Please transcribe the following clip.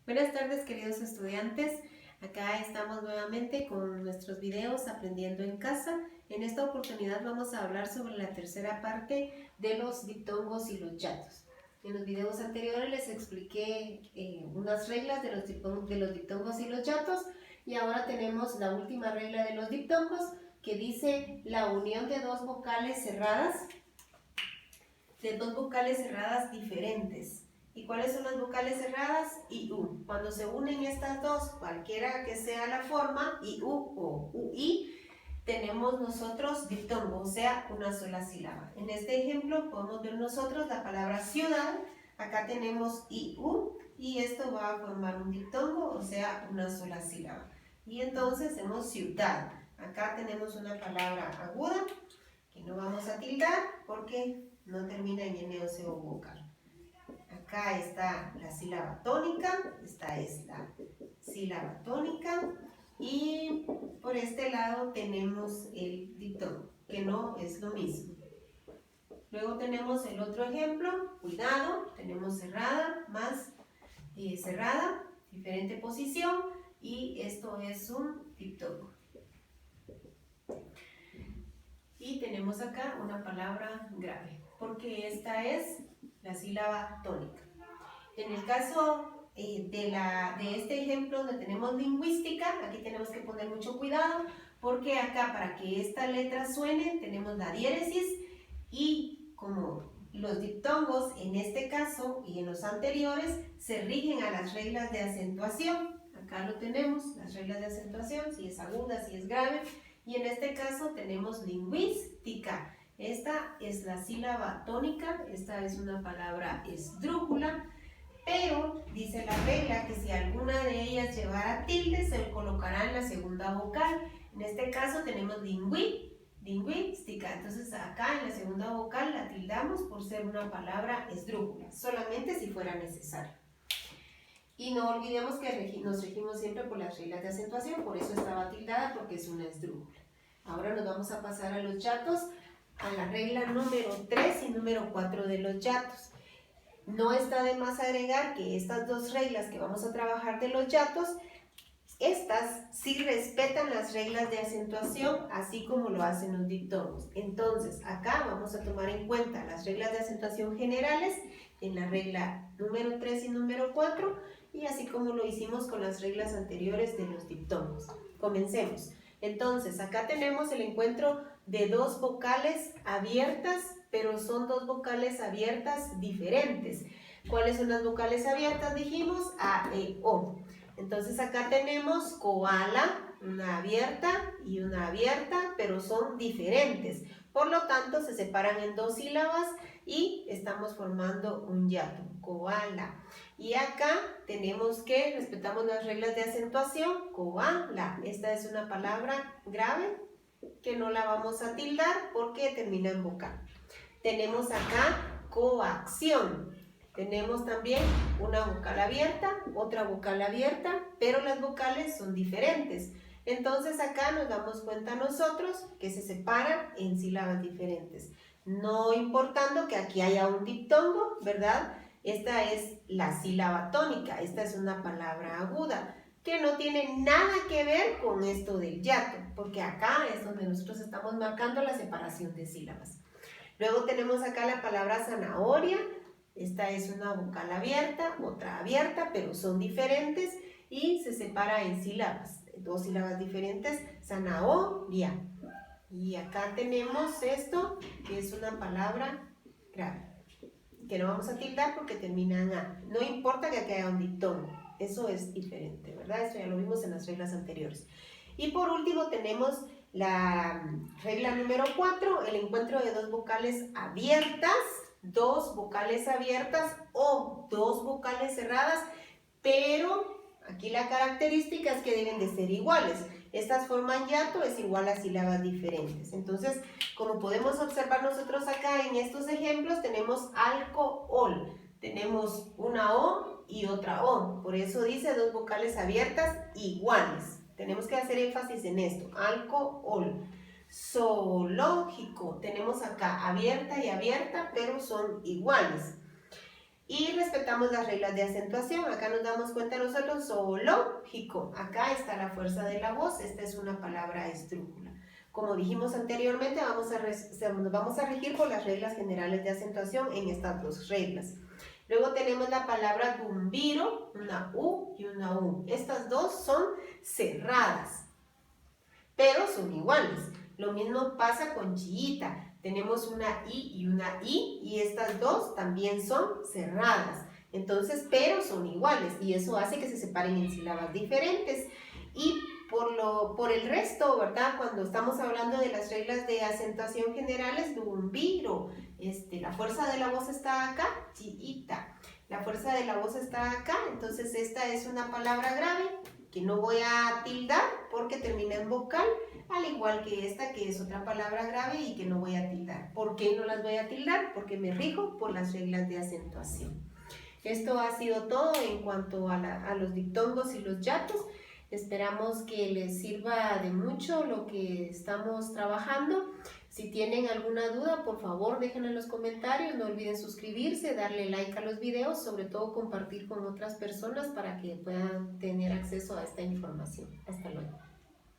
Buenas tardes, queridos estudiantes. Acá estamos nuevamente con nuestros videos Aprendiendo en Casa. En esta oportunidad vamos a hablar sobre la tercera parte de los diptongos y los yatos. En los videos anteriores les expliqué unas reglas de los diptongos y los yatos, y ahora tenemos la última regla de los diptongos, que dice la unión de dos vocales cerradas diferentes. ¿Y cuáles son las vocales cerradas? I, U. Cuando se unen estas dos, cualquiera que sea la forma, I, U o UI, tenemos nosotros diptongo, o sea, una sola sílaba. En este ejemplo podemos ver nosotros la palabra ciudad. Acá tenemos I, U, y esto va a formar un diptongo, o sea, una sola sílaba. Y entonces tenemos ciudad. Acá tenemos una palabra aguda, que no vamos a tildar porque no termina en N o C o vocal. Acá está la sílaba tónica, esta es la sílaba tónica, y por este lado tenemos el diptongo, que no es lo mismo. Luego tenemos el otro ejemplo, cuidado, tenemos cerrada más cerrada, diferente posición, y esto es un diptongo. Y tenemos acá una palabra grave, porque esta es la sílaba tónica. En el caso de este ejemplo donde tenemos lingüística, aquí tenemos que poner mucho cuidado, porque acá para que esta letra suene tenemos la diéresis, y como los diptongos en este caso y en los anteriores se rigen a las reglas de acentuación. Acá lo tenemos, las reglas de acentuación, si es aguda, si es grave, y en este caso tenemos lingüística. Esta es la sílaba tónica, esta es una palabra esdrújula, pero dice la regla que si alguna de ellas llevara tilde se colocará en la segunda vocal. En este caso tenemos lingüística, entonces acá en la segunda vocal la tildamos por ser una palabra esdrújula, solamente si fuera necesario. Y no olvidemos que nos regimos siempre por las reglas de acentuación, por eso estaba tildada, porque es una esdrújula. Ahora nos vamos a pasar a los yatos, a la regla número 3 y número 4 de los yatos. No está de más agregar que estas dos reglas que vamos a trabajar de los yatos, estas sí respetan las reglas de acentuación, así como lo hacen los diptongos. Entonces, acá vamos a tomar en cuenta las reglas de acentuación generales en la regla número 3 y número 4, y así como lo hicimos con las reglas anteriores de los diptongos. Comencemos. Entonces, acá tenemos el encuentro de dos vocales abiertas, pero son dos vocales abiertas diferentes. ¿Cuáles son las vocales abiertas? Dijimos A, E, O. Entonces acá tenemos koala, una abierta y una abierta, pero son diferentes. Por lo tanto, se separan en dos sílabas y estamos formando un yato, koala. Y acá tenemos que respetamos las reglas de acentuación, koala. Esta es una palabra grave que no la vamos a tildar porque termina en vocal. Tenemos acá coacción. Tenemos también una vocal abierta, otra vocal abierta, pero las vocales son diferentes. Entonces acá nos damos cuenta nosotros que se separan en sílabas diferentes. No importando que aquí haya un diptongo, ¿verdad? Esta es la sílaba tónica, esta es una palabra aguda, que no tiene nada que ver con esto del yato, porque acá es donde nosotros estamos marcando la separación de sílabas. Luego tenemos acá la palabra zanahoria. Esta es una vocal abierta, otra abierta, pero son diferentes y se separa en sílabas, dos sílabas diferentes, zanahoria. Y acá tenemos esto, que es una palabra grave, que no vamos a tildar porque termina en A. No importa que aquí haya un diptongo, eso es diferente, ¿verdad? Esto ya lo vimos en las reglas anteriores. Y por último tenemos la regla número 4, el encuentro de dos vocales abiertas o dos vocales cerradas, pero aquí la característica es que deben de ser iguales. Estas forman yato, es igual a sílabas diferentes. Entonces, como podemos observar nosotros acá en estos ejemplos, tenemos alcohol. Tenemos una O y otra O. Por eso dice dos vocales abiertas iguales. Tenemos que hacer énfasis en esto. Alcohol. Zoológico. Tenemos acá abierta y abierta, pero son iguales. Y respetamos las reglas de acentuación. Acá nos damos cuenta nosotros, zoológico. Acá está la fuerza de la voz. Esta es una palabra esdrújula. Como dijimos anteriormente, nos vamos a regir por las reglas generales de acentuación en estas dos reglas. Luego tenemos la palabra dumbiro, una U y una U. Estas dos son cerradas, pero son iguales. Lo mismo pasa con chiita. Tenemos una I y una I y estas dos también son cerradas. Entonces, pero son iguales y eso hace que se separen en sílabas diferentes. Y por el resto, ¿verdad? Cuando estamos hablando de las reglas de acentuación generales, dumbiro, la fuerza de la voz está acá, chiita. La fuerza de la voz está acá, entonces esta es una palabra grave que no voy a tildar porque termina en vocal, al igual que esta que es otra palabra grave y que no voy a tildar. ¿Por qué no las voy a tildar? Porque me rijo por las reglas de acentuación. Esto ha sido todo en cuanto a los diptongos y los yatos. Esperamos que les sirva de mucho lo que estamos trabajando. Si tienen alguna duda, por favor déjenla en los comentarios. No olviden suscribirse, darle like a los videos, sobre todo compartir con otras personas para que puedan tener acceso a esta información. Hasta luego.